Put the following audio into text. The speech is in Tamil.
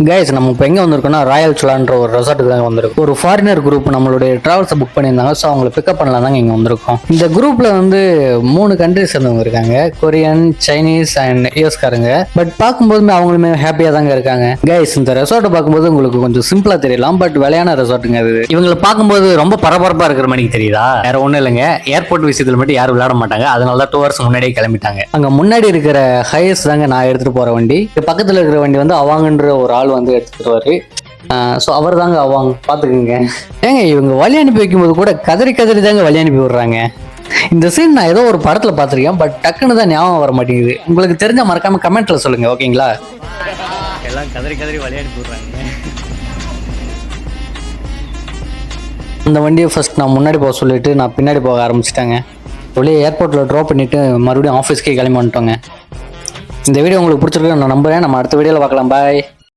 கைஸ் நம்ம இப்போ எங்கே வந்திருக்கோம்னா ராயல் சுலான்ற ஒரு ரெசார்ட்டுக்கு தாங்க வந்திருக்கோம். ஒரு ஃபாரினர் குரூப் நம்மளுடைய டிராவல்ஸை புக் பண்ணியிருந்தாங்க. ஸோ அவங்களை பிக்கப் பண்ணலாம் தாங்க இங்கே வந்திருக்கோம். இந்த குரூப்பில் வந்து 3 கண்ட்ரிஸ் சேர்ந்தவங்க இருக்காங்க. கொரியன், சைனீஸ் அண்ட் யூஎஸ்காரங்க. பட் பார்க்கும்போதுமே அவங்களுமே ஹாப்பியாக தாங்க இருக்காங்க. கைஸ் இந்த ரெசார்ட்டை பார்க்கும்போது உங்களுக்கு கொஞ்சம் சிம்பிளாக தெரியலாம், பட் விலையான ரெசார்ட்டுங்க அது. இவங்களை பார்க்கும்போது ரொம்ப பரபரப்பாக இருக்கிற மாதிரி தெரியுதா? வேற ஒன்றும் இல்லைங்க, ஏர்போர்ட் விஷயத்தில் மட்டும் யாரும் விளையாட மாட்டாங்க. அதனால தான் 2 hours முன்னாடியே கிளம்பிட்டாங்க. அங்கே முன்னாடி இருக்கிற ஹையர்ஸ் தாங்க நான் எடுத்துகிட்டு போகிற வண்டி. பக்கத்தில் இருக்கிற வண்டி வந்து அவாங்கன்ற ஒரு ஆள் வந்து எடுத்துருவாரு. ஸோ அவர் தாங்க அவாங்க, பார்த்துக்குங்க. ஏங்க இவங்க வழி அனுப்பி வைக்கும்போது கூட கதறி தாங்க வழி அனுப்பி விடுறாங்க. இந்த சீன் நான் ஏதோ ஒரு படத்துல பார்த்துருக்கேன், பட் டக்குன்னு தான் ஞாபகம் வர மாட்டேங்குது. உங்களுக்கு தெரிஞ்ச மறக்காம கமெண்ட்ல சொல்லுங்க, ஓகேங்களா? எல்லாம் கதறி வழி அனுப்பி விடுறாங்க. அந்த வண்டியை ஃபர்ஸ்ட் நான் முன்னாடி போக சொல்லிட்டு நான் பின்னாடி போக ஆரம்பிச்சிட்டாங்க. வெளியே ஏர்போர்ட்டில் ட்ராப் பண்ணிட்டு மறுபடியும் ஆஃபீஸ்க்கே கிளம்பி வந்துட்டோங்க. இந்த வீடியோ உங்களுக்கு பிடிச்சிருக்கு நான் நம்புறேன். நம்ம அடுத்த வீடியோவில் பார்க்கலாம். பாய்.